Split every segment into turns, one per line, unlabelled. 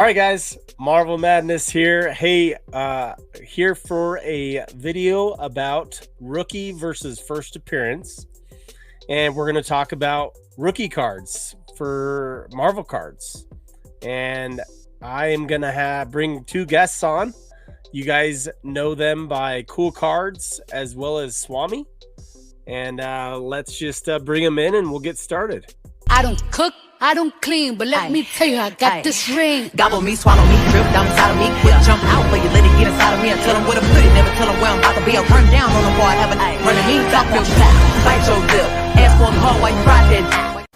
All right, guys, Marvel Madness here. Hey, here for a video about rookie versus first appearance. And we're going to talk about rookie cards for Marvel cards. And I am going to bring two guests on. You guys know them by Cool Cards as well as Swammy. And let's just bring them in and we'll get started.
I don't cook, I don't clean, but let me tell you, I got this ring.
Gobble me, swallow me, drip down inside of me, quick jump out, but you let it get inside of me. I tell them where to put it, never tell them where I'm about to be. I run down on them boy, I have a running me, drop your slap, bite your lip, ask for the hard while you ride that.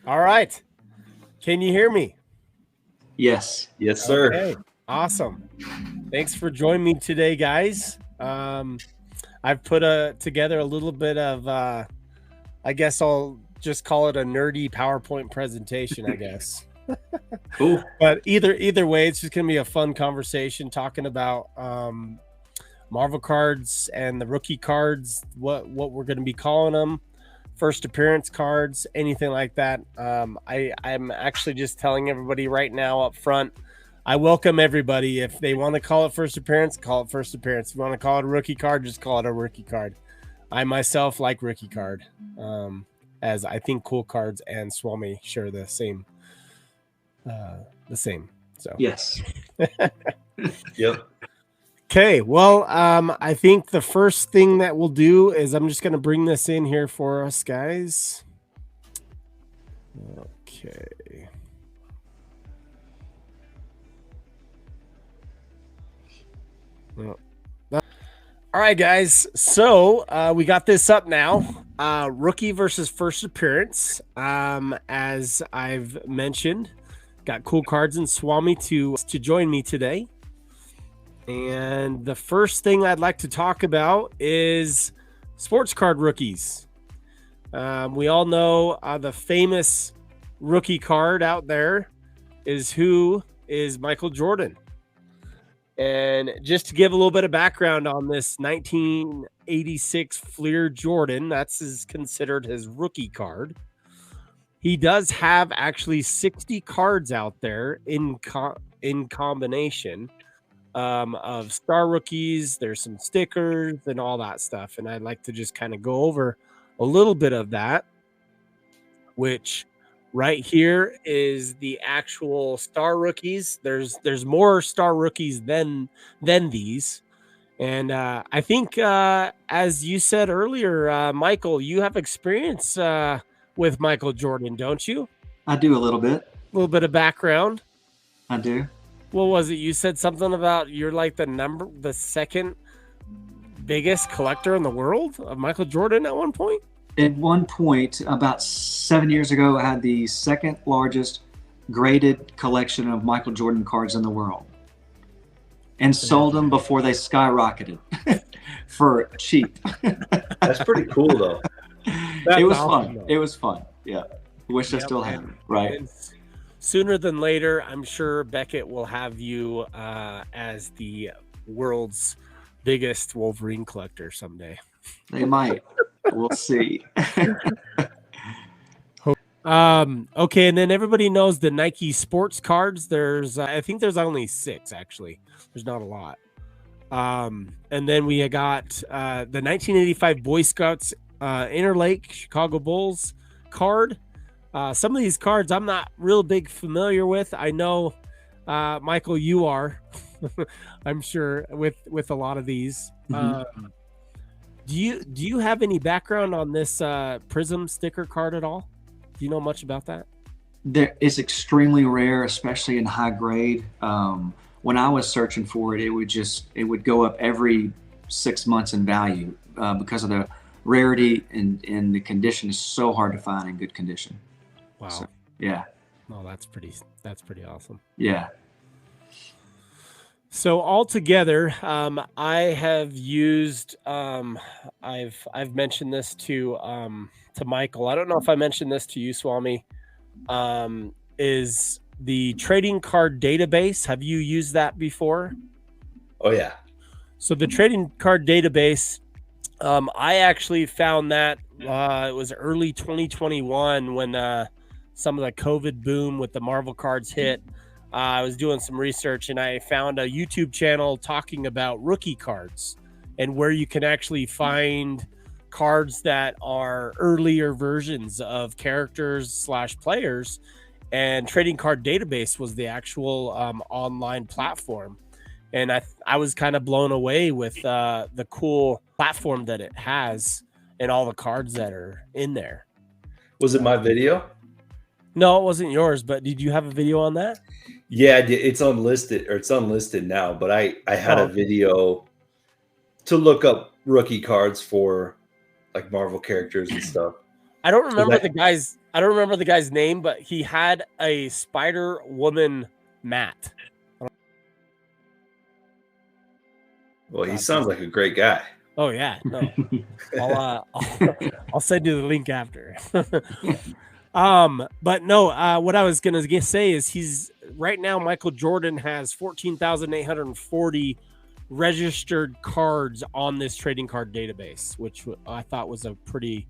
All right. Can you hear me?
Yes. Yes, sir.
Okay. Awesome. Thanks for joining me today, guys. I've put together a little bit of, I guess I'll just call it a nerdy PowerPoint presentation, I guess.
Cool.
But either way, it's just going to be a fun conversation talking about Marvel cards and the rookie cards, what we're going to be calling them, first appearance cards, anything like that. I'm actually just telling everybody right now up front, I welcome everybody. If they want to call it first appearance, call it first appearance. If you want to call it a rookie card, just call it a rookie card. I myself like rookie card, as I think Cool Cards and Swammy share the same. So
Yes. Yep.
Okay. Well, I think the first thing that we'll do is I'm just going to bring this in here for us, guys. Okay. All right, guys. So we got this up now. Rookie versus first appearance. As I've mentioned, got Cool Cards and Swammy to join me today. And the first thing I'd like to talk about is sports card rookies. We all know the famous rookie card out there is Michael Jordan. And just to give a little bit of background on this 1986 Fleer Jordan, that's considered his rookie card. He does have actually 60 cards out there in combination of star rookies. There's some stickers and all that stuff. And I'd like to just kind of go over a little bit of that, which right here is the actual star rookies. There's more star rookies than these. And I think, as you said earlier, Michael, you have experience with Michael Jordan, don't you?
I do a little bit.
A little bit of background.
I do.
What was it? You said something about you're like the second biggest collector in the world of Michael Jordan at one point?
At one point, about 7 years ago, I had the second largest graded collection of Michael Jordan cards in the world. And sold them before they skyrocketed for cheap.
That's pretty cool, though.
It was fun. It was fun. Yeah. Wish I still had it. Right.
And sooner than later, I'm sure Beckett will have you as the world's biggest Wolverine collector someday.
They might. We'll see.
Okay, and then everybody knows the Nike sports cards. I think there's only 6 actually. There's not a lot. And then we got the 1985 Boy Scouts Interlake Chicago Bulls card. Some of these cards I'm not real big familiar with. I know, Michael, you are. I'm sure with a lot of these.
Mm-hmm.
Do you have any background on this Prism sticker card at all? Do you know much about that?
It's extremely rare, especially in high grade. When I was searching for it, it would go up every 6 months in value because of the rarity and the condition is so hard to find in good condition.
Wow.
So, yeah.
Oh, that's pretty awesome.
Yeah.
So altogether, I have used. I've mentioned this to Michael. I don't know if I mentioned this to you, Swami. Is the trading card database? Have you used that before?
Oh yeah.
So the trading card database I actually found that it was early 2021 when some of the COVID boom with the Marvel cards hit. I was doing some research and I found a YouTube channel talking about rookie cards and where you can actually find cards that are earlier versions of characters / players. And Trading Card Database was the actual online platform. And I was kind of blown away with the cool platform that it has and all the cards that are in there.
Was it my video?
No, it wasn't yours, but did you have a video on that?
Yeah, it's unlisted, or it's unlisted now, but I had a video to look up rookie cards for like Marvel characters and stuff.
I don't remember the guy's name, but he had a Spider-Woman mat.
Well, he sounds like a great guy.
Oh yeah, no. I'll send you the link after. But no, what I was gonna say is he's right now. Michael Jordan has 14,840 registered cards on this trading card database, which I thought was a pretty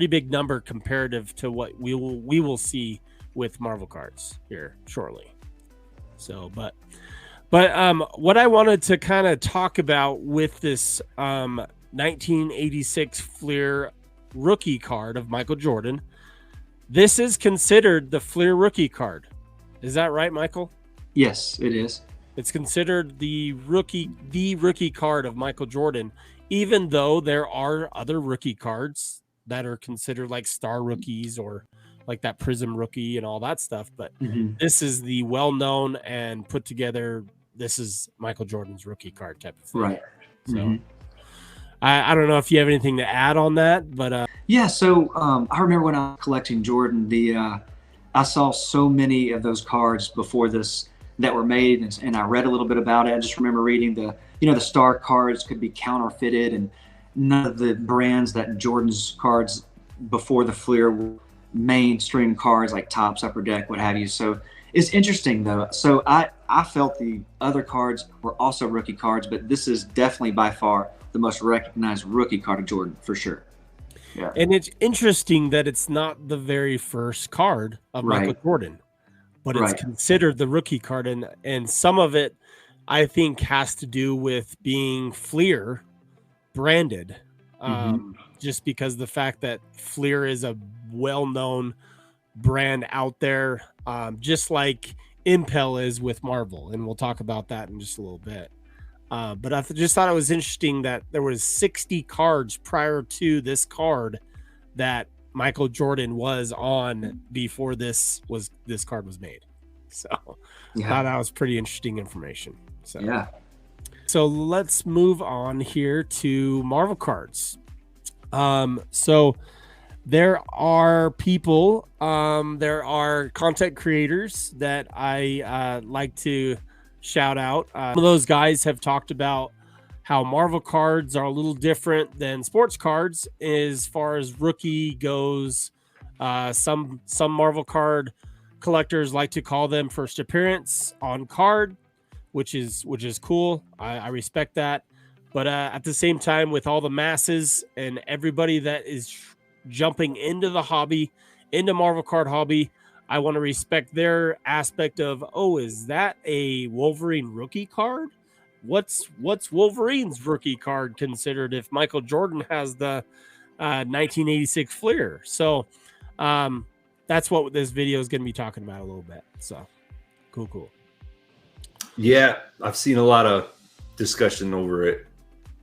big number comparative to what we will see with Marvel cards here shortly. So, but what I wanted to kind of talk about with this 1986 Fleer rookie card of Michael Jordan, this is considered the Fleer rookie card. Is that right, Michael?
Yes, it is.
It's considered the rookie card of Michael Jordan, even though there are other rookie cards that are considered like star rookies or like that Prism rookie and all that stuff. But this is the well-known and put together. This is Michael Jordan's rookie card type of thing.
Right.
So I don't know if you have anything to add on that, but
yeah. So I remember when I was collecting Jordan, I saw so many of those cards before this that were made, and I read a little bit about it. I just remember reading the star cards could be counterfeited, and none of the brands that Jordan's cards before the Fleer were mainstream cards like Topps, Upper Deck, what have you. So it's interesting though. So I felt the other cards were also rookie cards, but this is definitely by far the most recognized rookie card of Jordan for sure. Yeah.
And it's interesting that it's not the very first card of Michael Jordan, but it's considered the rookie card. And some of it, I think, has to do with being Fleer branded, just because the fact that Fleer is a well-known brand out there, just like Impel is with Marvel. And we'll talk about that in just a little bit. But I just thought it was interesting that there was 60 cards prior to this card that Michael Jordan was on before this card was made. So I thought that was pretty interesting information. So let's move on here to Marvel cards. So there are people, there are content creators that I like to shout out. Some of those guys have talked about how Marvel cards are a little different than sports cards as far as rookie goes. Some Marvel card collectors like to call them first appearance on card, which is cool. I respect that. But at the same time, with all the masses and everybody that is jumping into the hobby, into Marvel card hobby, I want to respect their aspect of, oh, is that a Wolverine rookie card? What's Wolverine's rookie card considered if Michael Jordan has the 1986 Fleer? So that's what this video is going to be talking about a little bit. So cool.
Yeah, I've seen a lot of discussion over it.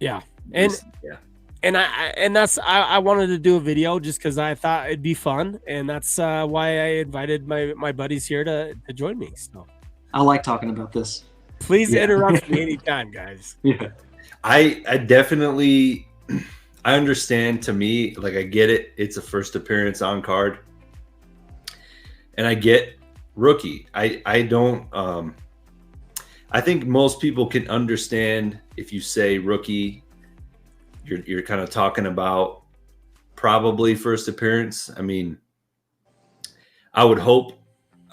Yeah. And I wanted to do a video just because I thought it'd be fun, and that's why I invited my buddies here to join me. So
I like talking about this.
Please interrupt me anytime, guys.
Yeah, I definitely I understand. To me, like, I get it. It's a first appearance on card, and I get rookie. I don't. I think most people can understand if you say rookie. You're kind of talking about probably first appearance. I mean, I would hope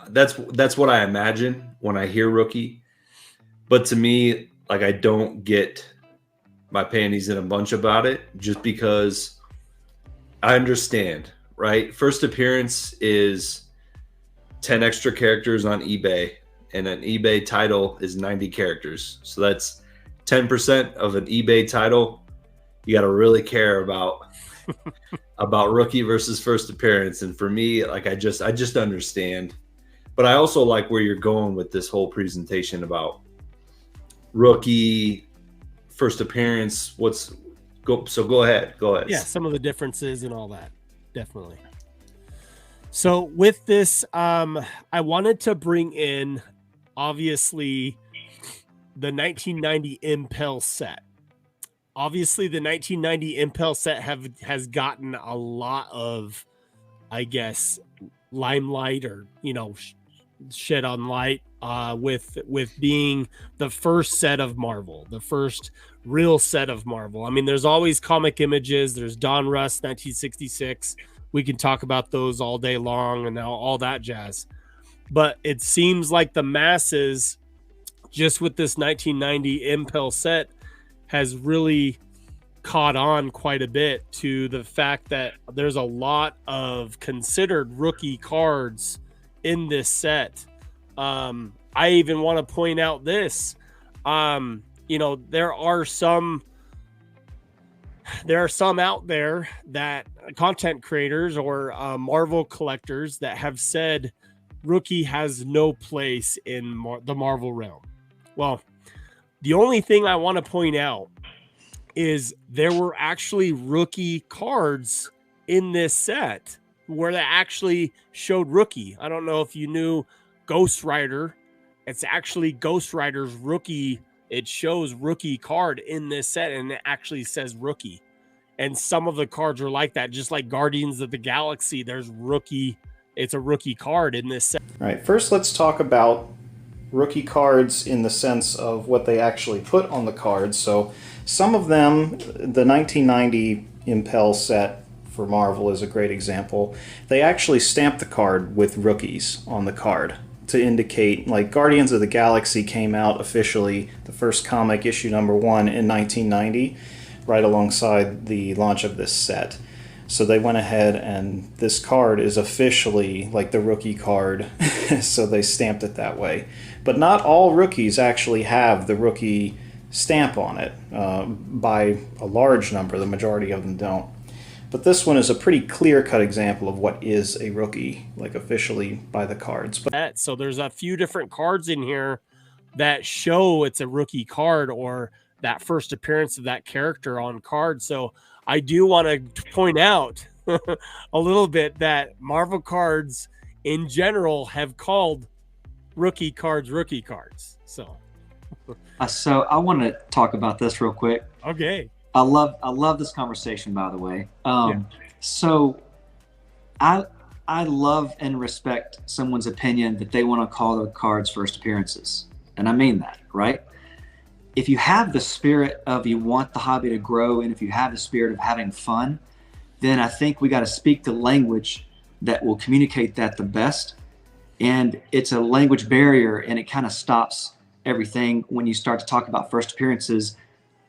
that's what I imagine when I hear rookie. But to me, like, I don't get my panties in a bunch about it, just because I understand, right? First appearance is 10 extra characters on eBay, and an eBay title is 90 characters. So that's 10% of an eBay title. You got to really care about rookie versus first appearance. And for me, like, I just understand. But I also like where you're going with this whole presentation about rookie, first appearance. Go ahead.
Yeah, some of the differences and all that. Definitely. So with this, I wanted to bring in, obviously, the 1990 Impel set. Obviously, the 1990 Impel set has gotten a lot of, I guess, limelight, or, shed on light with being the first set of Marvel, the first real set of Marvel. I mean, there's always comic images. There's Don Russ 1966. We can talk about those all day long and all that jazz. But it seems like the masses, just with this 1990 Impel set, has really caught on quite a bit to the fact that there's a lot of considered rookie cards in this set. I even want to point out this. There are some out there, that content creators or Marvel collectors, that have said rookie has no place in the Marvel realm. Well, the only thing I want to point out is there were actually rookie cards in this set where they actually showed rookie. I don't know if you knew Ghost Rider. It's actually Ghost Rider's rookie. It shows rookie card in this set, and it actually says rookie. And some of the cards are like that, just like Guardians of the Galaxy. There's rookie. It's a rookie card in this set.
All right, first let's talk about rookie cards in the sense of what they actually put on the cards. So some of them, the 1990 Impel set for Marvel is a great example. They actually stamped the card with rookies on the card to indicate, like Guardians of the Galaxy came out officially, the first comic, issue number 1, in 1990, right alongside the launch of this set. So they went ahead, and this card is officially like the rookie card, so they stamped it that way. But not all rookies actually have the rookie stamp on it. By a large number, the majority of them don't. But this one is a pretty clear-cut example of what is a rookie, like officially by the cards.
So there's a few different cards in here that show it's a rookie card, or that first appearance of that character on card. So I do want to point out a little bit that Marvel cards in general have called rookie cards. So
I want to talk about this real quick.
Okay.
I love this conversation, by the way. So I love and respect someone's opinion that they want to call their cards first appearances. And I mean that, right? If you have the spirit of you want the hobby to grow, and if you have the spirit of having fun, then I think we got to speak the language that will communicate that the best. And it's a language barrier, and it kind of stops everything when you start to talk about first appearances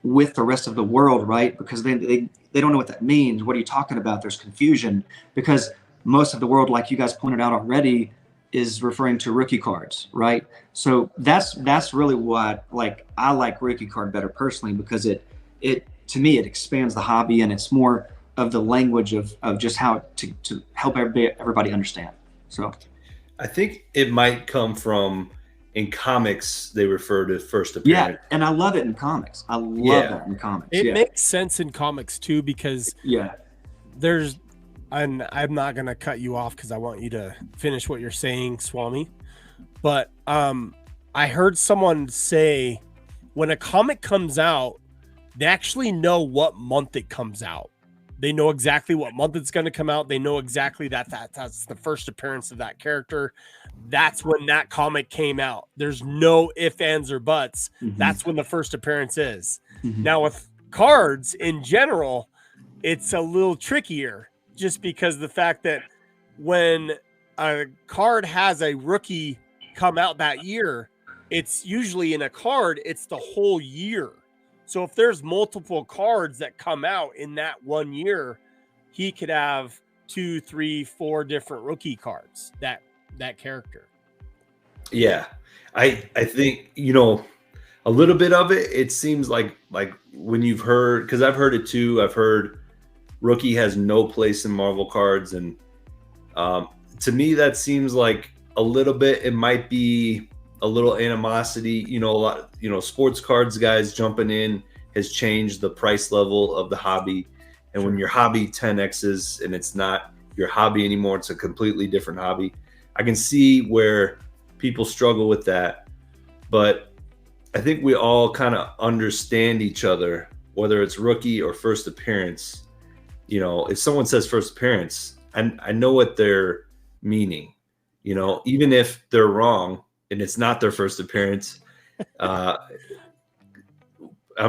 with the rest of the world, right? Because they don't know what that means. What are you talking about? There's confusion, because most of the world, like you guys pointed out already, is referring to rookie cards, right? So that's really what, like, I like rookie card better personally, because it to me it expands the hobby, and it's more of the language of just how to help everybody understand. So
I think it might come from, in comics they refer to first appearance.
Yeah, and I love it in comics. I love that in comics.
It makes sense in comics too, because there's, and I'm not going to cut you off because I want you to finish what you're saying, Swami. But I heard someone say when a comic comes out, they actually know what month it comes out. They know exactly what month it's going to come out. They know exactly that's the first appearance of that character. That's when that comic came out. There's no ifs, ands, or buts. Mm-hmm. That's when the first appearance is. Mm-hmm. Now, with cards in general, it's a little trickier, just because the fact that when a card has a rookie come out that year, it's usually in a card, it's the whole year. So if there's multiple cards that come out in that 1 year, he could have 2, 3, 4 different rookie cards, that character.
Yeah. I think, a little bit of it, it seems like when you've heard, because I've heard it too, I've heard rookie has no place in Marvel cards. And to me, that seems like a little bit, it might be a little animosity, a lot, sports cards guys jumping in has changed the price level of the hobby. And when your hobby 10Xs and it's not your hobby anymore, it's a completely different hobby. I can see where people struggle with that, but I think we all kind of understand each other, whether it's rookie or first appearance. If someone says first appearance, I know what they're meaning, even if they're wrong and it's not their first appearance. I'm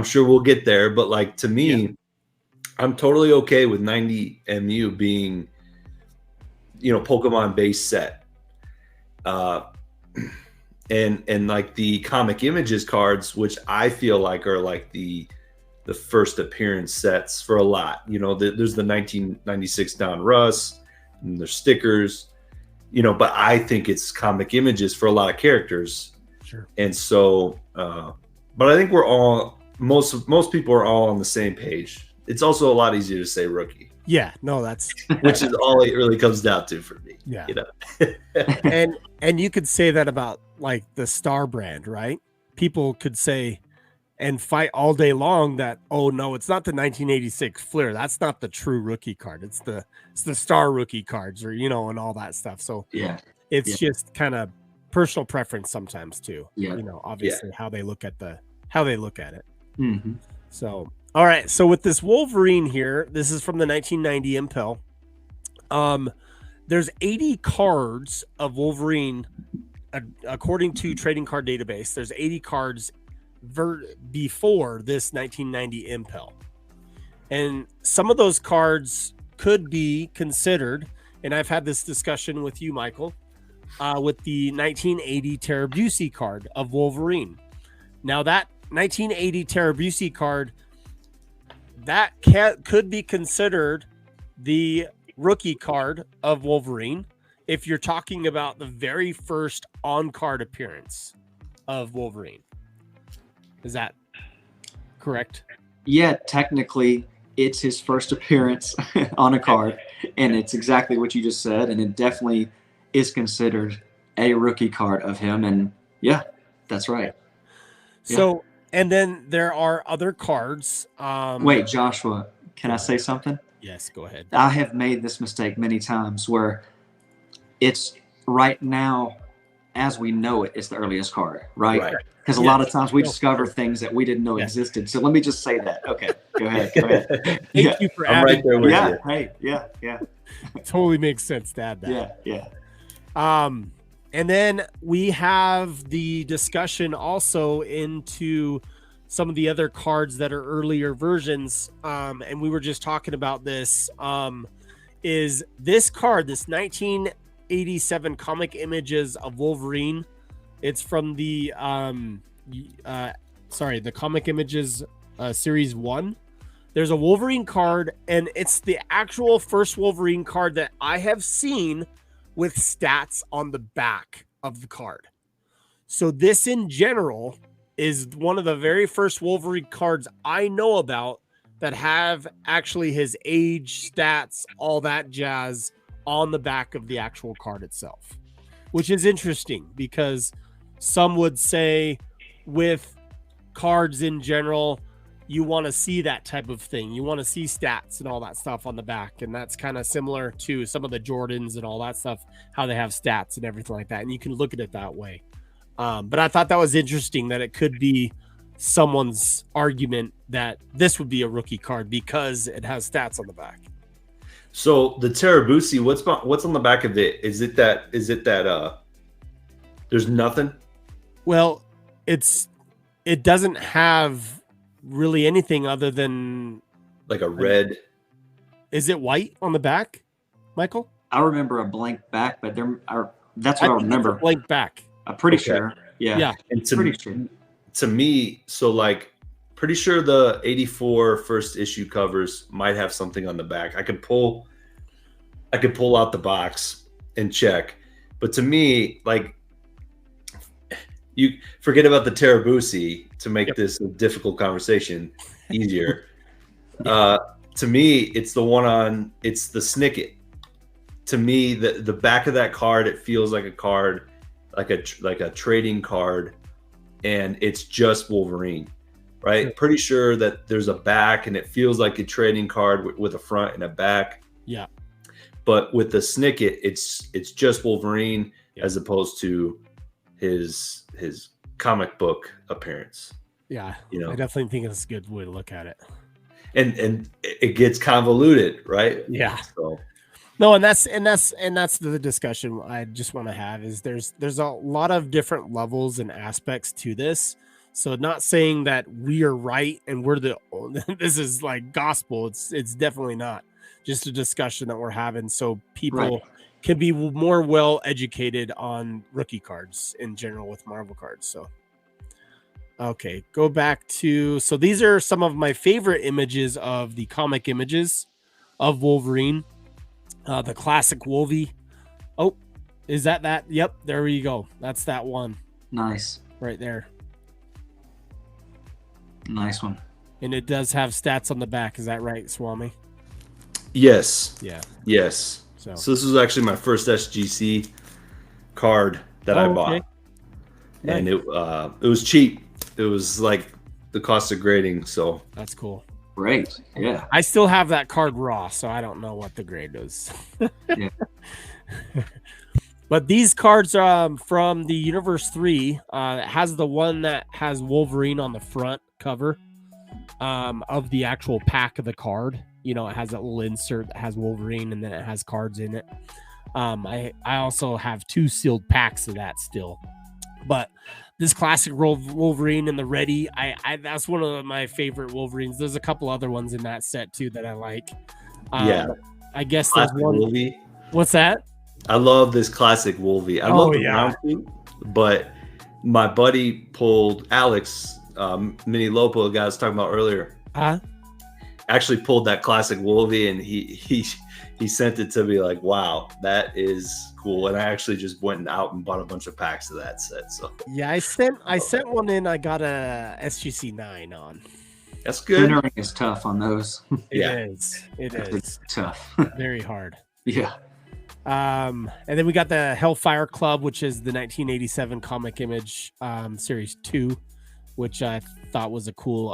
sure we'll get there, but like, to me, I'm totally okay with 90 MU being, Pokemon base set. And like the comic images cards, which I feel like are like the first appearance sets for a lot. There's the 1996 Don Russ, and there's stickers, but I think it's comic images for a lot of characters.
Sure.
And so, but I think we're all, most people are all on the same page. It's also a lot easier to say rookie.
Yeah, no, that's
which is all it really comes down to for me.
Yeah. And you could say that about like the Star brand, right? People could say and fight all day long that, oh no, it's not the 1986 Flair. That's not the true rookie card. It's the Star rookie cards, or and all that stuff. So it's just kind of personal preference sometimes too.
Yeah.
Obviously how they look at it.
Mm-hmm.
So all right. So with this Wolverine here, this is from the 1990 Impel. There's 80 cards of Wolverine, according to Trading Card Database. There's 80 cards before this 1990 Impel, and some of those cards could be considered. And I've had this discussion with you, Michael, with the 1980 Terabusi card of Wolverine. Now that 1980 Terabusi card, that could be considered the rookie card of Wolverine if you're talking about the very first on-card appearance of Wolverine. Is that correct?
Yeah, technically it's his first appearance on a card, and it's exactly what you just said, and it definitely is considered a rookie card of him. And yeah, that's right.
So and then there are other cards.
Wait, Joshua, can I say something?
Yes, go ahead.
I have made this mistake many times where it's right now, as we know it, it's the earliest card, right? Because a lot of times we discover things that we didn't know existed. So let me just say that. Okay, go ahead.
Thank you for
I'm
adding.
right there with you.
Hey, yeah.
Totally makes sense to add that.
Yeah.
And then we have the discussion also into some of the other cards that are earlier versions. And we were just talking about this, is this card, this 1987 comic images of Wolverine. It's from the, the comic images series 1. There's a Wolverine card, and it's the actual first Wolverine card that I have seen with stats on the back of the card. So this in general is one of the very first Wolverine cards I know about that have actually his age, stats, all that jazz on the back of the actual card itself, which is interesting because some would say with cards in general, you want to see that type of thing. You want to see stats and all that stuff on the back. And that's kind of similar to some of the Jordans and all that stuff, how they have stats and everything like that. And you can look at it that way. But I thought that was interesting that it could be someone's argument that this would be a rookie card because it has stats on the back.
So the Terabusi, what's on the back of it? Is it that there's nothing?
Well, it doesn't have really anything other than
like a red.
Is it white on the back, Michael?
I remember a blank back, but that's what I remember.
It's a blank back.
I'm pretty sure. Yeah.
And
pretty sure.
To me, so like pretty sure the 84 first issue covers might have something on the back. I could pull out the box and check. But to me, like, you forget about the Terabusi to make this a difficult conversation easier. To me, it's the Snicket. To me, the back of that card, it feels like a card, like a trading card, and it's just Wolverine, right?
Sure.
Pretty sure that there's a back, and it feels like a trading card with a front and a back.
Yeah.
But with the Snicket, it's just Wolverine as opposed to his comic book appearance.
Yeah.
You know,
I definitely think it's a good way to look at it.
And it gets convoluted, right?
Yeah.
So.
No, and that's the discussion I just want to have is there's a lot of different levels and aspects to this. So not saying that we are right and we're this is like gospel. It's definitely not. Just a discussion that we're having so people can be more well educated on rookie cards in general with Marvel cards. So okay, go back to, so these are some of my favorite images of the comic images of Wolverine. The classic Wolvie. Oh, is that? Yep, there we go. That's that one.
Nice.
Right there.
Nice one.
And it does have stats on the back. Is that right, Swami?
Yes.
Yeah.
Yes. So this was actually my first SGC card that I bought.
Nice.
And it was cheap. It was like the cost of grading, so
that's cool.
Great. Yeah.
I still have that card raw, so I don't know what the grade is.
Yeah.
But these cards from the Universe 3, it has the one that has Wolverine on the front cover of the actual pack of the card. You know, it has that little insert that has Wolverine and then it has cards in it. I also have 2 sealed packs of that still. But this classic Wolverine and the Ready, I that's one of my favorite Wolverines. There's a couple other ones in that set too that I like. I guess there's one.
Wolvie.
What's that?
I love this classic Wolvie. I love the brown suit, but my buddy pulled Alex, Mini Lopo, the guy I was talking about earlier. Actually pulled that classic Wolvie, and he sent it to me like, wow, that is cool. And I actually just went out and bought a bunch of packs of that set. So yeah,
I sent one in. I got a SGC 9 on.
That's good.
Entering is tough on those.
It is
It's tough.
very hard.
Yeah.
And then we got the Hellfire Club, which is the 1987 comic image, series 2, which I thought was a cool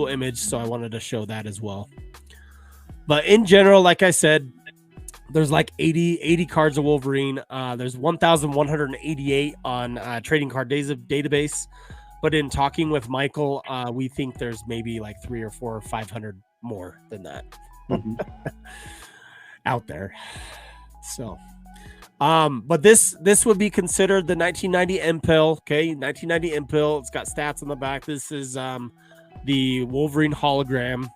image. So I wanted to show that as well. But in general, like I said, there's like 80 cards of Wolverine. There's 1,188 on Trading Card Database. But in talking with Michael, we think there's maybe like 300 or 400 or 500 more than that out there. So, but this would be considered the 1990 MPL. Okay, 1990 MPL. It's got stats on the back. This is the Wolverine hologram.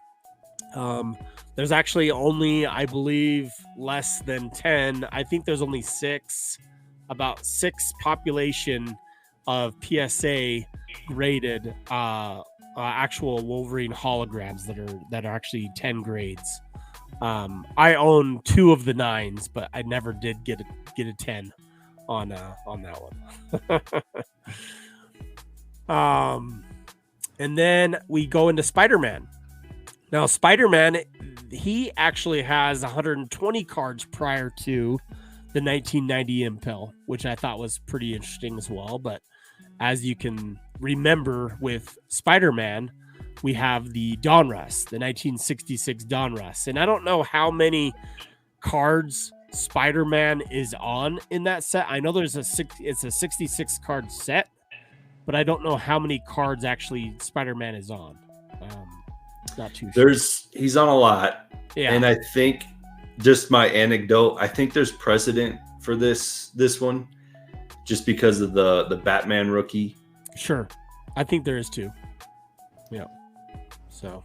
There's actually only, I believe, less than 10. I think there's only 6, about 6 population of PSA graded actual Wolverine holograms that are actually 10 grades. I own 2 of the 9s, but I never did get a 10 on that one. And then we go into Spider-Man. Now, Spider-Man, he actually has 120 cards prior to the 1990 MPL, which I thought was pretty interesting as well. But as you can remember with Spider-Man, we have the Donruss, the 1966 Donruss. And I don't know how many cards Spider-Man is on in that set. I know it's a 66 card set, but I don't know how many cards actually Spider-Man is on. Not too sure.
He's on a lot.
Yeah.
And I think, just my anecdote, I think there's precedent for this one just because of the Batman rookie.
Sure. I think there is too. Yeah. So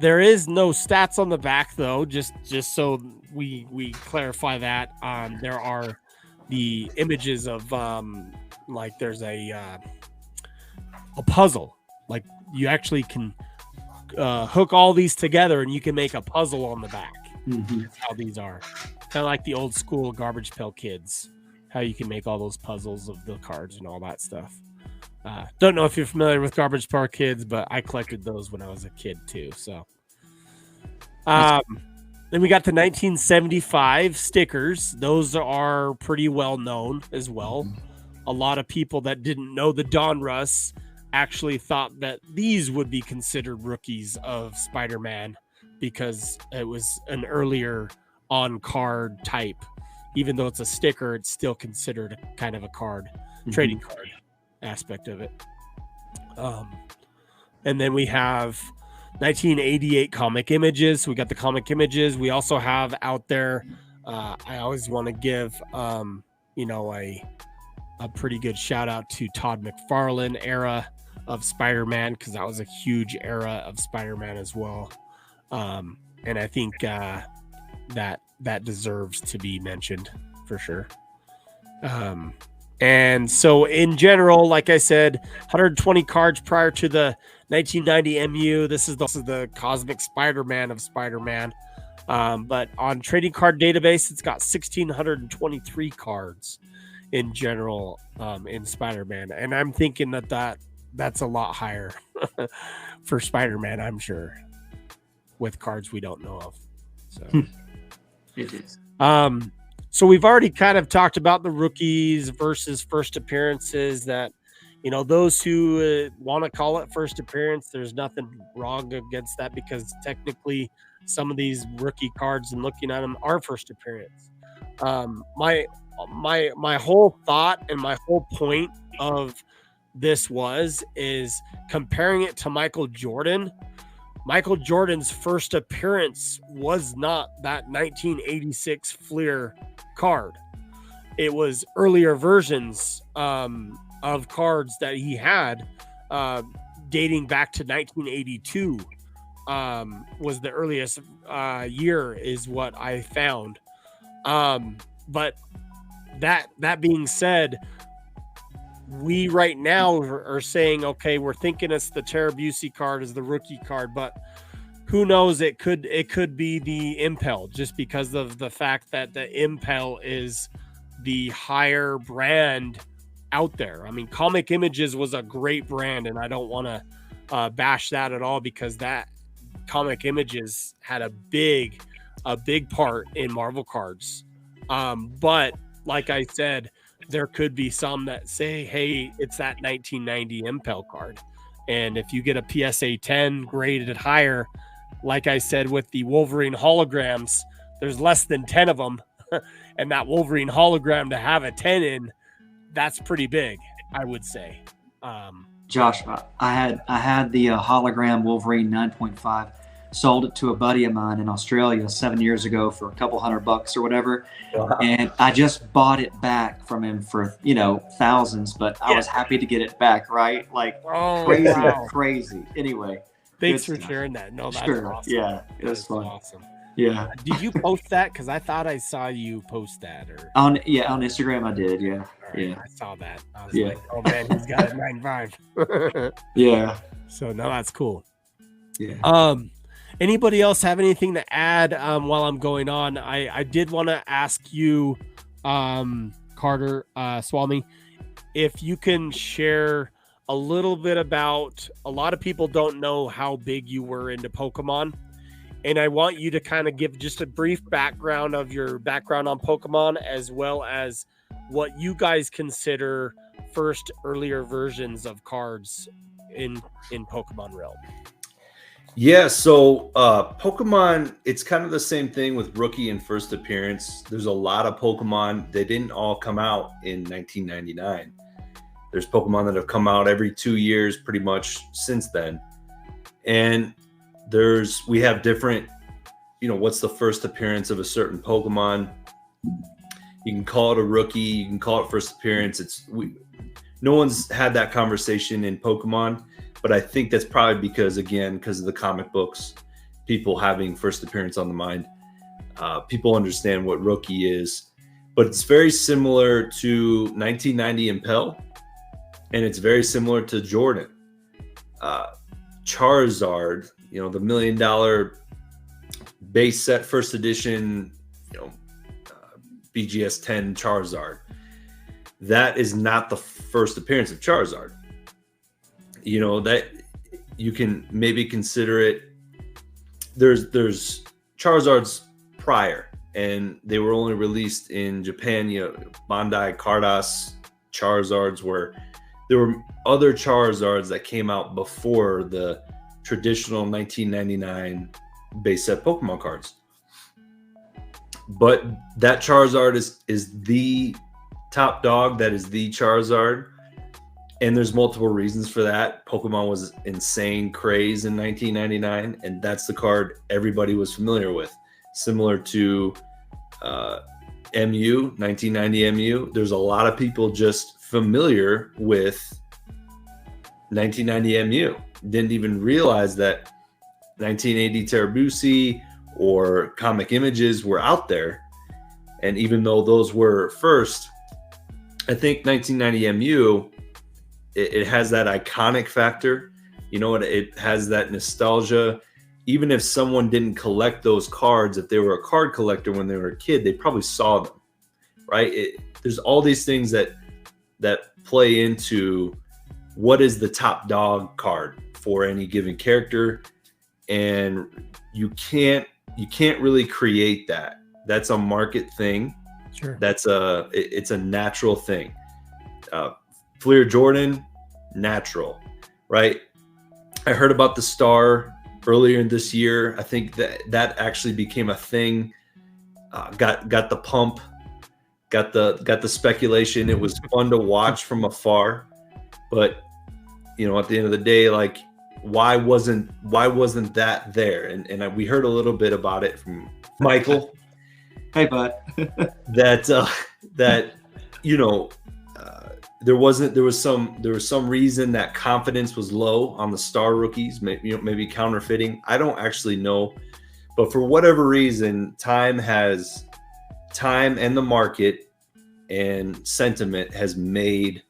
there is no stats on the back though, just so we clarify that. There are the images of like there's a a puzzle. Like you actually can hook all these together and you can make a puzzle on the back. That's how these are. Kind of like the old school Garbage Pail Kids, how you can make all those puzzles of the cards and all that stuff. Don't know if you're familiar with Garbage Pail Kids, but I collected those when I was a kid too. So, then we got the 1975 stickers. Those are pretty well known as well. A lot of people that didn't know the Donruss actually thought that these would be considered rookies of Spider-Man because it was an earlier on-card type. Even though it's a sticker, it's still considered kind of a card, trading card aspect of it. And then we have 1988 comic images. So we got the comic images. We also have out there, I always want to give, a pretty good shout out to Todd McFarlane era of Spider-Man, because that was a huge era of Spider-Man as well. And I think that deserves to be mentioned for sure. And so in general, like I said, 120 cards prior to the 1990 MU. This is the Cosmic Spider-Man of Spider-Man. But on Trading Card Database, it's got 1,623 cards in general in Spider-Man. And I'm thinking that's a lot higher for Spider-Man, I'm sure, with cards we don't know of. So
It is.
So we've already kind of talked about the rookies versus first appearances. That, those who want to call it first appearance, there's nothing wrong against that, because technically some of these rookie cards and looking at them are first appearance. My whole thought and my whole point of this is comparing it to Michael Jordan. Michael Jordan's first appearance was not that 1986 Fleer card. It was earlier versions of cards that he had dating back to 1982 was the earliest year, is what I found. But that being said, we right now are saying, okay, we're thinking it's the Tarabusi card as the rookie card, but who knows? It could be the Impel, just because of the fact that the Impel is the higher brand out there. I mean, Comic Images was a great brand, and I don't want to bash that at all, because that Comic Images had a big part in Marvel cards. But like I said, there could be some that say, hey, it's that 1990 Impel card. And if you get a PSA 10 graded higher, like I said, with the Wolverine holograms, there's less than 10 of them. And that Wolverine hologram to have a 10 in, that's pretty big, I would say.
Josh, I had the hologram Wolverine 9.5. Sold it to a buddy of mine in Australia 7 years ago for a couple $100 or whatever. Wow. And I just bought it back from him for, thousands, but I was happy to get it back, right? Like crazy. Anyway.
Thanks for sharing that. No, that's awesome.
Yeah, it was fun.
Awesome.
Yeah.
Did you post that? Because I thought I saw you post that. Or
on Instagram I did, yeah.
Right, yeah. I saw that. I was like, oh man, he's got a 9.5.
Yeah.
So no, that's cool.
Yeah.
Anybody else have anything to add while I'm going on? I did want to ask you, Carter, Swami, if you can share a little bit about, a lot of people don't know how big you were into Pokemon. And I want you to kind of give just a brief background of your background on Pokemon, as well as what you guys consider first earlier versions of cards in Pokemon realm.
Yeah, so Pokemon, it's kind of the same thing with rookie and first appearance. There's a lot of Pokemon. They didn't all come out in 1999. There's Pokemon that have come out every 2 years pretty much since then. And we have different, what's the first appearance of a certain Pokemon. You can call it a rookie, you can call it first appearance. No one's had that conversation in Pokemon. But I think that's probably because of the comic books, people having first appearance on the mind. People understand what rookie is. But it's very similar to 1990 Impel, and it's very similar to Jordan. Charizard, the $1 million base set first edition, BGS 10 Charizard. That is not the first appearance of Charizard. That you can maybe consider it. There's Charizards prior, and they were only released in Japan. Bandai Cardas Charizards, where there were other Charizards that came out before the traditional 1999 base set Pokemon cards. But that Charizard is the top dog. That is the Charizard. And there's multiple reasons for that. Pokemon was insane craze in 1999, and that's the card everybody was familiar with. Similar to MU, 1990 MU. There's a lot of people just familiar with 1990 MU. Didn't even realize that 1980 Terabusi or Comic Images were out there. And even though those were first, I think 1990 MU, it has that iconic factor. It has that nostalgia. Even if someone didn't collect those cards, if they were a card collector when they were a kid, they probably saw them, right? There's all these things that play into what is the top dog card for any given character, and you can't really create that. That's a market thing.
Sure.
It's a natural thing. Fleer Jordan, natural, right? I heard about the Star earlier in this year. I think that actually became a thing. Got the pump, got the speculation. It was fun to watch from afar, but at the end of the day, like, why wasn't that there? And we heard a little bit about it from Michael.
Hey, bud.
that there was some reason that confidence was low on the Star rookies, maybe counterfeiting. I don't actually know, but for whatever reason, time and the market and sentiment has made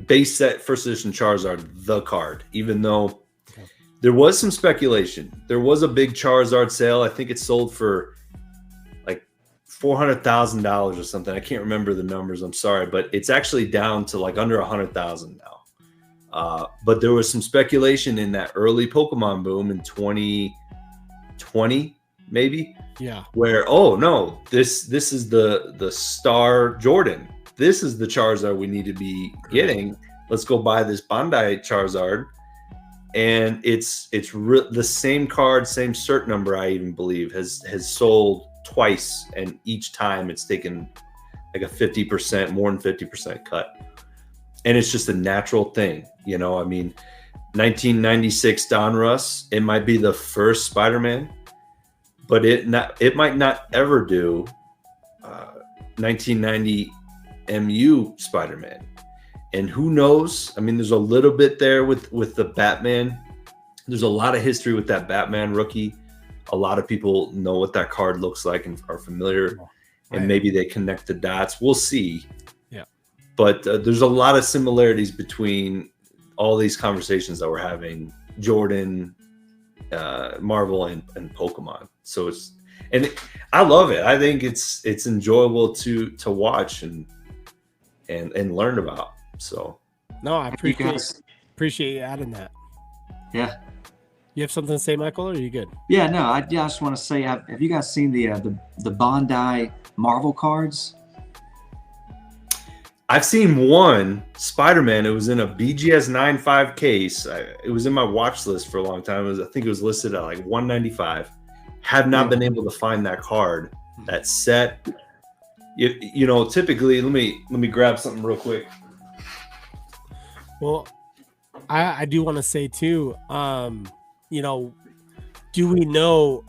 base set first edition Charizard the card, even though there was some speculation. There was a big Charizard sale. I think it sold for like $400,000 or something. I can't remember the numbers. I'm sorry, but it's actually down to like under 100,000 now. But there was some speculation in that early Pokemon boom in 2020, maybe.
Yeah.
Where, oh no, this is the Star Jordan. This is the Charizard we need to be getting. Let's go buy this Bandai Charizard. And it's the same card, same cert number, I even believe, has sold twice, and each time it's taken like a 50%, more than 50% cut. And it's just a natural thing, 1996 Donruss, it might be the first Spider-Man, but it might not ever do 1990 MU Spider-Man. And who knows? I mean, there's a little bit there with the Batman. There's a lot of history with that Batman rookie. A lot of people know what that card looks like and are familiar, and maybe they connect the dots. We'll see.
Yeah.
But there's a lot of similarities between all these conversations that we're having, Jordan, Marvel, and Pokemon. So I love it. I think it's enjoyable to watch and learn about. So
no, I appreciate you adding that.
Yeah.
You have something to say, Michael, or are you good?
Yeah, no, I just want to say, have you guys seen the Bandai Marvel cards?
I've seen one Spider-Man. It was in a BGS 9.5 case. It was in my watch list for a long time. I think it was listed at like $195. Have not been able to find that card, that set. Typically, let me grab something real quick.
Well, I do want to say too, do we know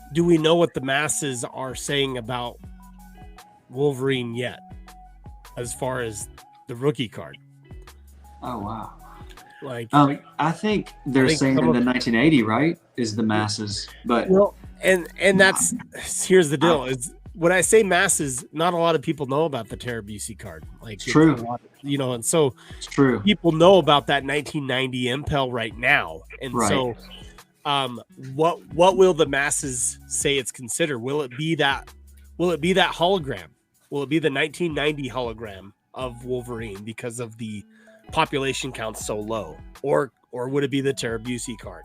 what the masses are saying about Wolverine yet, as far as the rookie card?
Oh wow!
Like,
I think they're saying that the 1980, right, is the masses, but
well, and that's here's the deal: is when I say masses, not a lot of people know about the Tara Busey card. Like
It's true.
And so
It's true.
people know about that 1990 Impel right now. And
Right.
so what will the masses say it's considered? Will it be that hologram? Will it be the 1990 hologram of Wolverine because of the population count so low? Or would it be the Tara Busey card?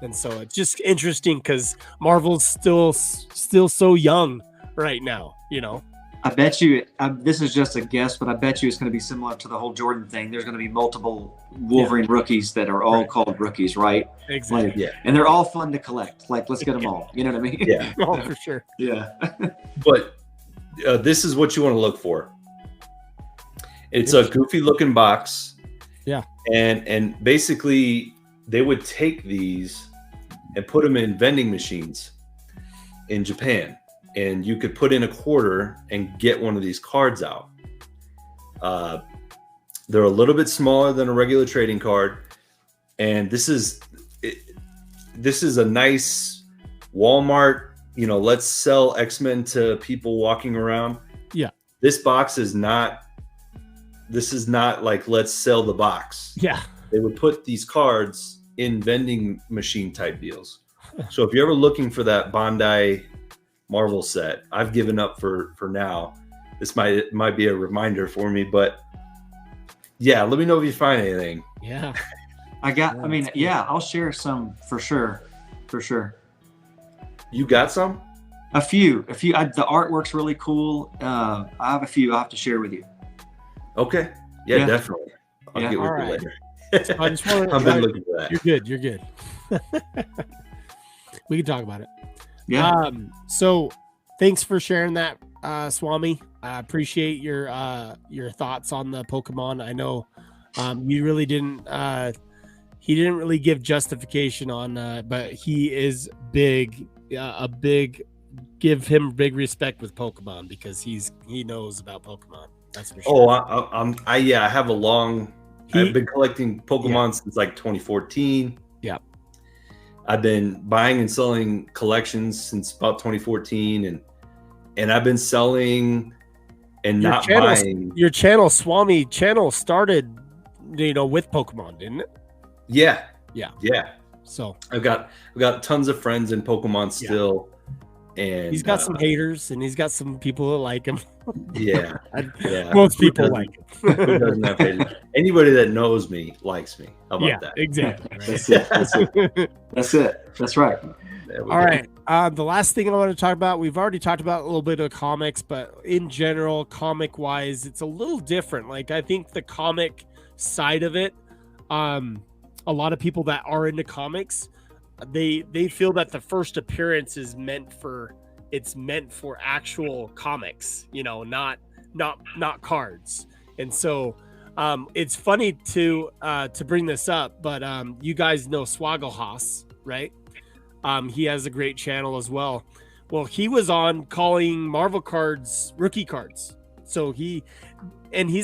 And so it's just interesting because Marvel's still so young right now,
I bet you, this is just a guess, but I bet you it's going to be similar to the whole Jordan thing. There's going to be multiple Wolverine rookies that are all called rookies, right?
Exactly.
Like, and they're all fun to collect. Like, let's get them all. You know what I mean?
Yeah.
Oh, for sure.
Yeah.
But this is what you want to look for. It's a goofy looking box.
Yeah.
And basically they would take these and put them in vending machines in Japan. And you could put in a quarter and get one of these cards out. They're a little bit smaller than a regular trading card. And this is a nice Walmart, let's sell X-Men to people walking around.
Yeah.
This is not like, let's sell the box.
Yeah.
They would put these cards in vending machine type deals. So if you're ever looking for that Bandai Marvel set, I've given up for now. This might be a reminder for me, but yeah, let me know if you find anything.
Yeah.
I'll share some for sure.
You got some?
A few. The artwork's really cool. I have a few I'll have to share with you.
Okay. Yeah. Definitely. I'll
Yeah.
get with
All
you
right.
later.
I just wanted
I've been looking for that.
You're good. We can talk about it.
Yeah.
So thanks for sharing that, Swami. I appreciate your thoughts on the Pokemon. I know you really didn't he didn't really give justification on but he is big, give him big respect with Pokemon because he knows about Pokemon. That's for sure.
I have I've been collecting Pokemon since like 2014.
Yeah.
I've been buying and selling collections since about 2014, and I've been selling and not buying.
Your channel, Swami channel, started, with Pokemon, didn't it?
Yeah.
So
I've got tons of friends in Pokemon still, and
he's got some haters and he's got some people that like him.
Yeah.
Most people like him.
Who doesn't have haters? Anybody that knows me likes me. How about that?
Exactly. Right?
That's it. That's right.
All right. The last thing I want to talk about, we've already talked about a little bit of comics, but in general, comic wise, it's a little different. Like, I think the comic side of it, a lot of people that are into comics, they feel that the first appearance is meant for actual comics, not cards. And so it's funny to bring this up, but you guys know Swagglehoss, right? He has a great channel as well. Well, he was on calling Marvel cards rookie cards. So he's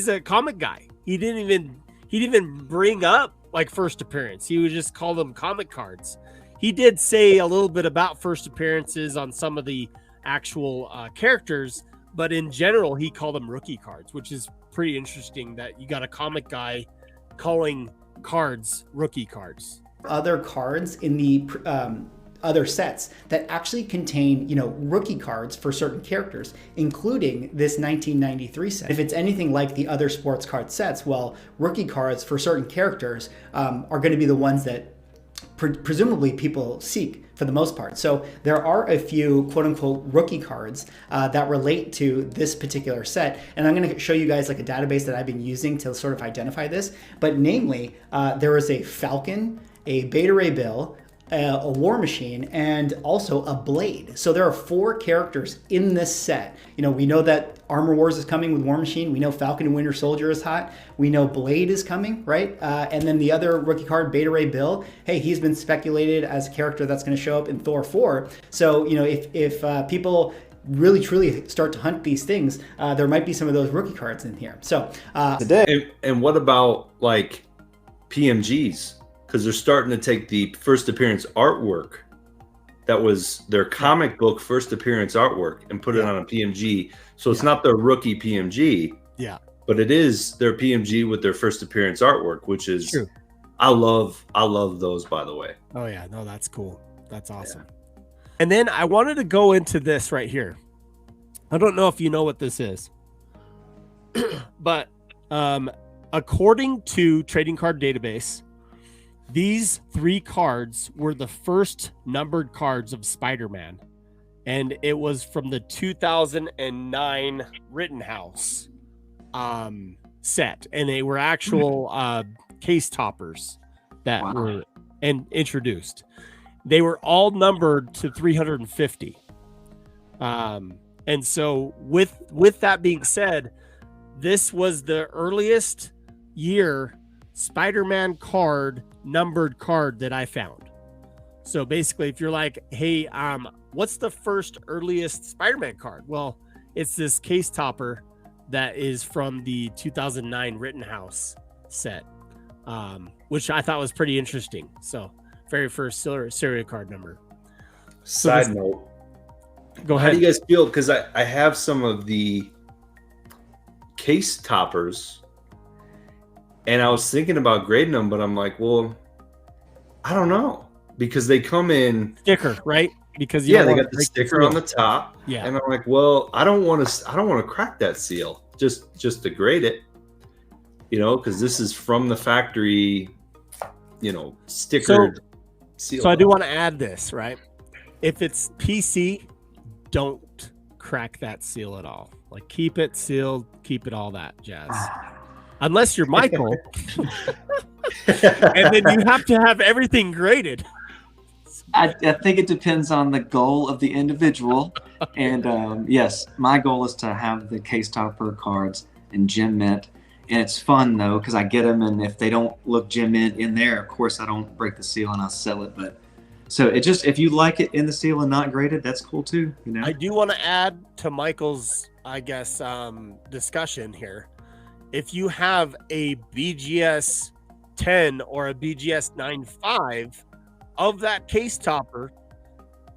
a comic guy. He didn't even bring up like first appearance. He would just call them comic cards. He did say a little bit about first appearances on some of the actual characters, but in general, he called them rookie cards, which is pretty interesting that you got a comic guy calling cards rookie cards.
Other cards in the other sets that actually contain, rookie cards for certain characters, including this 1993 set. If it's anything like the other sports card sets, well, rookie cards for certain characters are going to be the ones that presumably people seek for the most part. So there are a few quote unquote rookie cards that relate to this particular set. And I'm going to show you guys like a database that I've been using to sort of identify this. But namely, there is a Falcon, a Beta Ray Bill, a War Machine, and also a Blade. So there are 4 characters in this set. We know that Armor Wars is coming with War Machine. We know Falcon and Winter Soldier is hot. We know Blade is coming, right? And then the other rookie card, Beta Ray Bill, hey, he's been speculated as a character that's going to show up in Thor 4. So, if people really truly start to hunt these things, there might be some of those rookie cards in here. So
Today.
And what about like PMGs? Because they're starting to take the first appearance artwork that was their comic book first appearance artwork and put it on a PMG. So it's not their rookie PMG.
Yeah.
But it is their PMG with their first appearance artwork, which is
true.
I love those, by the way.
Oh yeah, no, that's cool. That's awesome. Yeah. And then I wanted to go into this right here. I don't know if you know what this is, but according to Trading Card Database, these 3 cards were the first numbered cards of Spider-Man, and it was from the 2009 Rittenhouse set, and they were actual case toppers that were introduced. They were all numbered to 350. And so with that being said, this was the earliest year Spider-Man numbered card that I found. So basically, if you're like, hey, what's the first earliest Spider-Man card? Well, it's this case topper that is from the 2009 Rittenhouse set, which I thought was pretty interesting. So very first serial card number.
Side note.
Go ahead.
How do you guys feel? Because I have some of the case toppers, and I was thinking about grading them, but I'm like, well, I don't know, because they come in
sticker, right? Because
they got the sticker on the top.
Yeah,
and I'm like, well, I don't want to crack that seal just to grade it, because this is from the factory, stickered seal.
So I do want to add this, right? If it's PC, don't crack that seal at all. Like, keep it sealed, keep it all that jazz. Unless you're Michael. And then you have to have everything graded.
I think it depends on the goal of the individual. And yes, my goal is to have the case topper cards in gem mint. And it's fun, though, because I get them. And if they don't look gem mint in there, of course, I don't break the seal and I'll sell it. But so it just, if you like it in the seal and not graded, that's cool too.
I do want to add to Michael's, I guess, discussion here. If you have a BGS 10 or a BGS 9.5 of that case topper,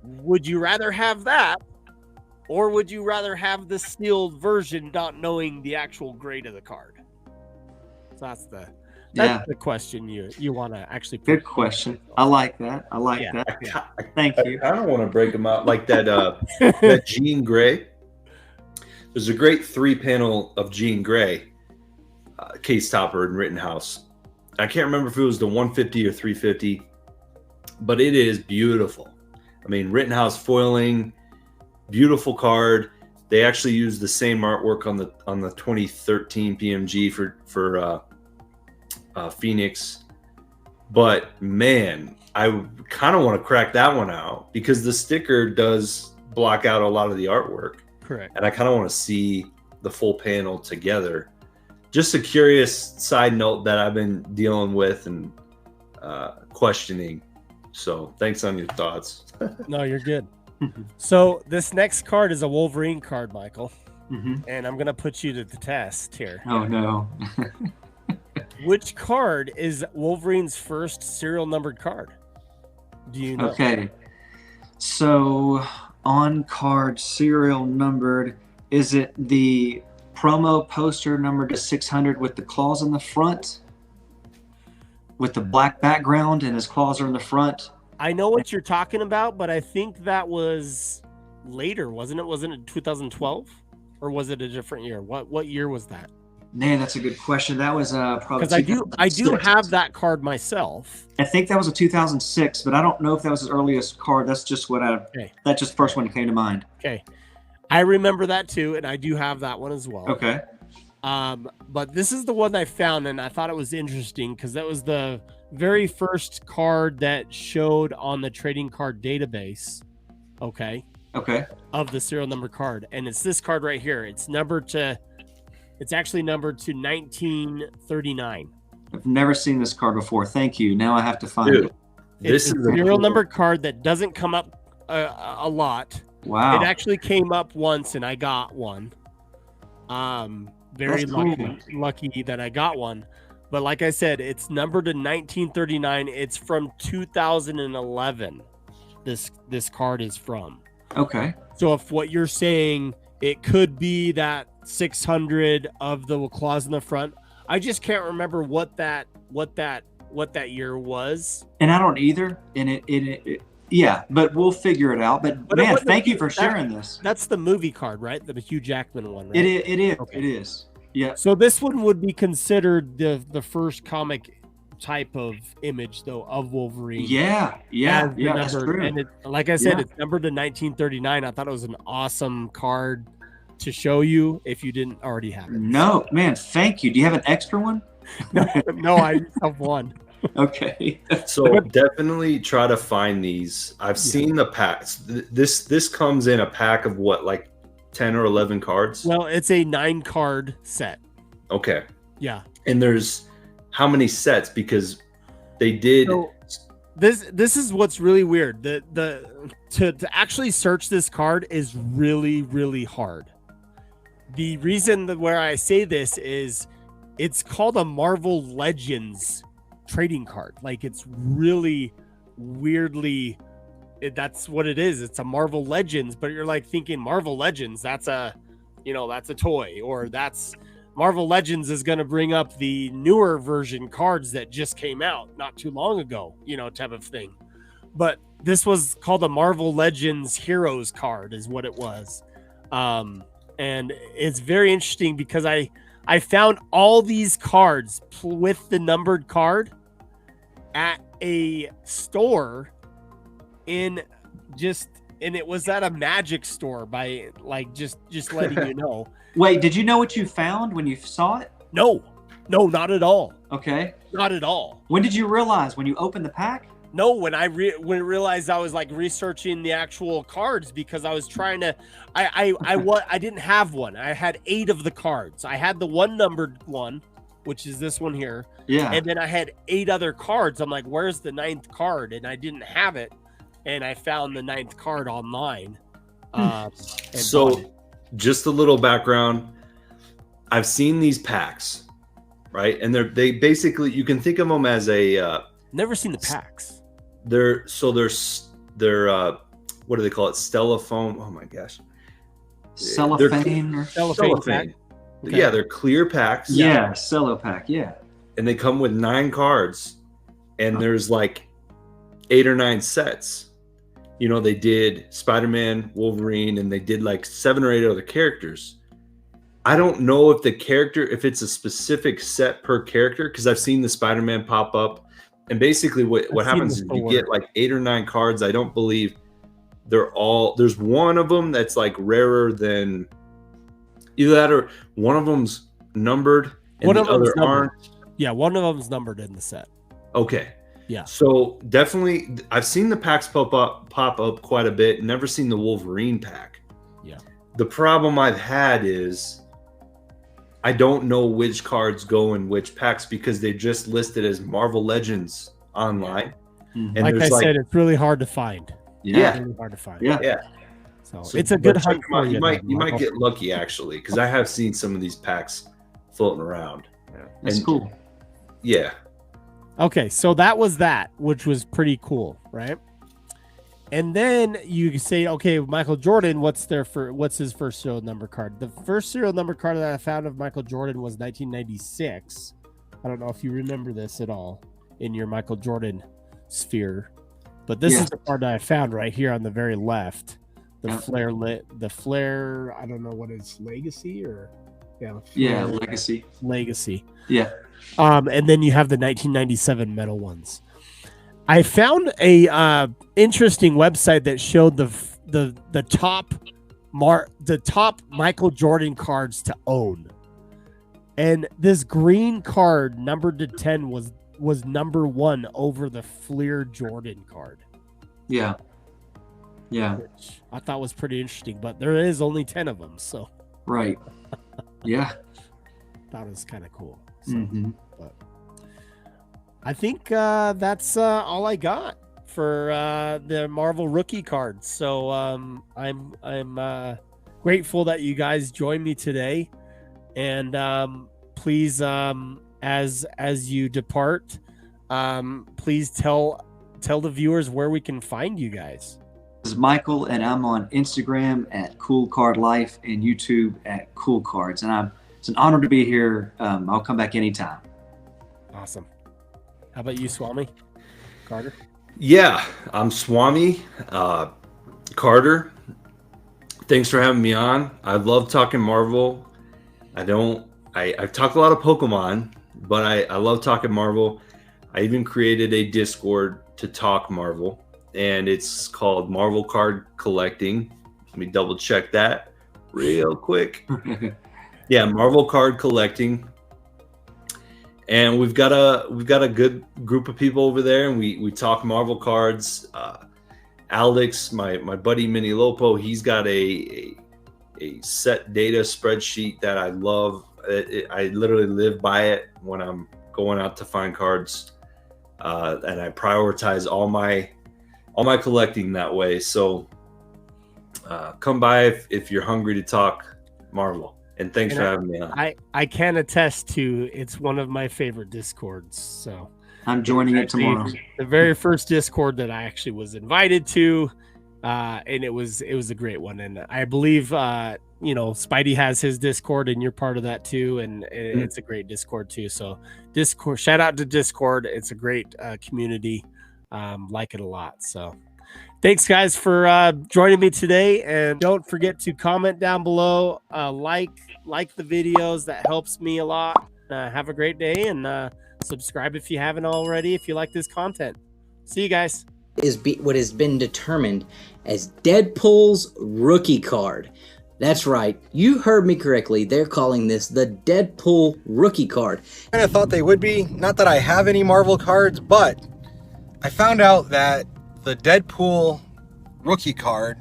would you rather have that, or would you rather have the sealed version, not knowing the actual grade of the card? So that's the question you want to actually put.
Good question. I like that.
Yeah.
Thank you.
I don't want to break them out like that. That Jean Grey. There's a great 3-panel of Jean Grey case topper in Rittenhouse. I can't remember if it was the 150 or 350, but it is beautiful. I mean, Rittenhouse foiling, beautiful card. They actually used the same artwork on the 2013 PMG for Phoenix. But man, I kind of want to crack that one out because the sticker does block out a lot of the artwork.
Correct.
And I kind of want to see the full panel together. Just a curious side note that I've been dealing with and questioning. So thanks on your thoughts.
No, you're good. So this next card is a Wolverine card, Michael. And I'm going to put you to the test here.
Oh, no.
Which card is Wolverine's first serial numbered card? Do you know?
Okay. So on card serial numbered, is it the promo poster numbered to 600 with the claws in the front? With the black background and his claws are in the front?
I know what you're talking about, but I think that was later, wasn't it? Wasn't it 2012? Or was it a different year? What year was that?
Man, that's a good question. That was probably
because I do have that card myself.
I think that was a 2006, but I don't know if that was his earliest card. That's just that's just the first one that came to mind.
Okay, I remember that too, and I do have that one as well.
Okay.
But this is the one I found, and I thought it was interesting because that was the very first card that showed on the trading card database. Okay. Of the serial number card, and it's this card right here. It's actually numbered to 1939.
I've never seen this card before. Thank you. Now I have to find it.
It's a serial number card that doesn't come up a lot.
Wow.
It actually came up once, and I got one. Very lucky that I got one. But like I said, it's numbered to 1939. It's from 2011. this card is from.
Okay.
So if what you're saying, it could be that 600 of the claws in the front. I just can't remember what that year was.
And I don't either. And it yeah, but we'll figure it out. But man, thank you for sharing this.
That's the movie card, right? The Hugh Jackman one, right?
It is.
Okay.
It is. Yeah.
So this one would be considered the first comic type of image, though, of Wolverine.
Yeah. That's true.
And like I said, it's numbered to 1939. I thought it was an awesome card to show you if you didn't already have it.
No, man, thank you. Do you have an extra one?
No, I have one.
Okay.
So definitely try to find these. I've seen the packs. This comes in a pack of what, like 10 or 11 cards?
Well, it's a 9-card set.
Okay.
Yeah.
And there's how many sets? Because they did.
So this is what's really weird. To actually search this card is really, really hard. The reason where I say this is it's called a Marvel Legends trading card. Like, it's really weirdly, that's what it is. It's a Marvel Legends, but you're like thinking Marvel Legends, that's a toy, or that's Marvel Legends is going to bring up the newer version cards that just came out not too long ago, type of thing. But this was called a Marvel Legends Heroes card is what it was. And it's very interesting because I found all these cards with the numbered card at a store and it was at a magic store by like just letting you know.
Wait, did you know what you found when you saw it?
No, not at all.
Okay.
Not at all.
When did you realize? When you opened the pack?
No, when I realized I was like researching the actual cards because I was trying to, I didn't have one. I had 8 of the cards. I had the one numbered one, which is this one here.
Yeah.
And then I had 8 other cards. I'm like, where's the 9th card? And I didn't have it. And I found the 9th card online.
So just a little background. I've seen these packs, right? And they basically, you can think of them as a,
never seen the packs.
They're what do they call it? Stellofoam. Oh my gosh.
Cellophane.
Cellophane.
Okay.
Yeah, they're clear packs.
Yeah, cello pack. Yeah.
And they come with 9 cards, and there's like 8 or 9 sets. They did Spider-Man, Wolverine, and they did like 7 or 8 other characters. I don't know if if it's a specific set per character, because I've seen the Spider-Man pop up. And basically what happens is you get like 8 or 9 cards. I don't believe there's one of them that's like rarer than either that, or one of them's numbered and the other aren't.
Yeah, one of them's numbered in the set.
Okay.
Yeah.
So definitely, I've seen the packs pop up quite a bit. Never seen the Wolverine pack.
Yeah.
The problem I've had is I don't know which cards go in which packs because they're just listed as Marvel Legends online.
And like I said, it's really hard to find.
Yeah.
Really hard to find.
Yeah.
So it's a good hunt for you.
You might get lucky actually, because I have seen some of these packs floating around.
Yeah, that's cool.
Yeah.
Okay, so that was that, which was pretty cool, right? And then you say, okay, Michael Jordan, what's his first serial number card? The first serial number card that I found of Michael Jordan was 1996. I don't know if you remember this at all in your Michael Jordan sphere, but this is the card that I found right here on the very left. The Flair, I don't know what it's, Legacy or Legacy.
Yeah.
And then you have the 1997 metal ones. I found a interesting website that showed the top Michael Jordan cards to own, and this green card numbered to 10 was number 1 over the Fleer Jordan card.
Yeah,
which I thought was pretty interesting, but there is only 10 of them, so
right. Yeah,
that was kind of cool. So, but I think that's all I got for the Marvel rookie cards. So I'm grateful that you guys joined me today, and please, as you depart, please tell tell the viewers where we can find you guys.
This is Michael, and I'm on Instagram at Cool Card Life and YouTube at Cool Cards. And it's an honor to be here. I'll come back anytime.
Awesome. How about you, Swami? Carter?
Yeah, I'm Swami. Carter, thanks for having me on. I love talking Marvel. I've talked a lot of Pokemon, but I love talking Marvel. I even created a Discord to talk Marvel, and it's called Marvel Card Collecting. Let me double check that real quick. Yeah, Marvel Card Collecting. And we've got a good group of people over there, and we talk Marvel cards. Alex, my buddy Mini Lopo, he's got a set data spreadsheet that I love. I literally live by it when I'm going out to find cards, and I prioritize all my collecting that way. So come by if you're hungry to talk Marvel. And thanks for having me on.
I can attest to it's one of my favorite Discords. So
I'm joining it tomorrow.
The very first Discord that I actually was invited to, and it was a great one. And I believe Spidey has his Discord, and you're part of that too. And it's a great Discord too. So Discord, shout out to Discord. It's a great community. Like it a lot. So thanks guys for joining me today, and don't forget to comment down below, like the videos. That helps me a lot. Have a great day, and subscribe if you haven't already if you like this content. See you guys.
What has been determined as Deadpool's rookie card. That's right, you heard me correctly. They're calling this the Deadpool rookie card.
I thought they would be. Not that I have any Marvel cards, but I found out that the Deadpool rookie card.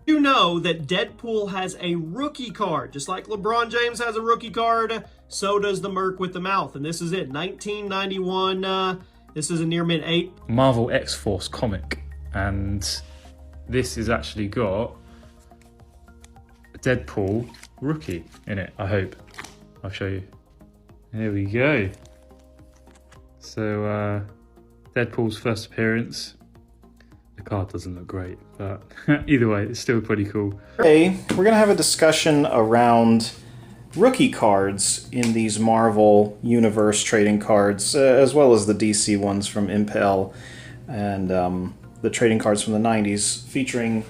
You know that Deadpool has a rookie card. Just like LeBron James has a rookie card, so does the Merc with the Mouth. And this is it, 1991. This is a near mint 8.
Marvel X-Force comic. And this has actually got a Deadpool rookie in it, I hope. I'll show you. There we go. So, Deadpool's first appearance. The card doesn't look great, but either way, it's still pretty cool.
Today, we're going to have a discussion around rookie cards in these Marvel Universe trading cards, as well as the DC ones from Impel, and the trading cards from the 90s featuring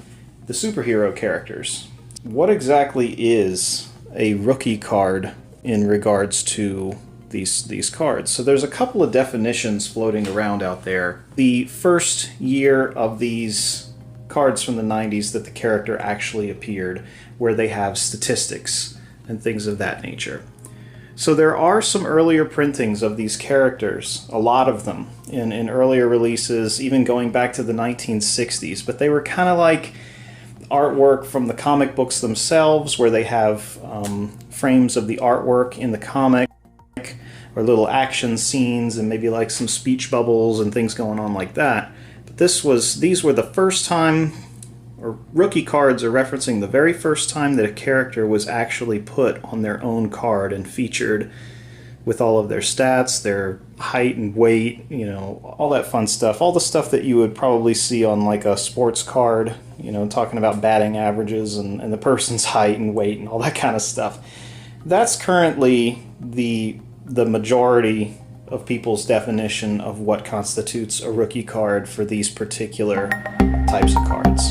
the superhero characters. What exactly is a rookie card in regards to these cards? So there's a couple of definitions floating around out there. The first year of these cards from the 90s that the character actually appeared, where they have statistics and things of that nature. So there are some earlier printings of these characters, a lot of them, in earlier releases, even going back to the 1960s, but they were kind of like artwork from the comic books themselves, where they have frames of the artwork in the comic, or little action scenes, and maybe like some speech bubbles and things going on like that. But these were the first time, or rookie cards are referencing the very first time that a character was actually put on their own card and featured with all of their stats, their height and weight, all that fun stuff. All the stuff that you would probably see on like a sports card, talking about batting averages and the person's height and weight and all that kind of stuff. That's currently the majority of people's definition of what constitutes a rookie card for these particular types of cards.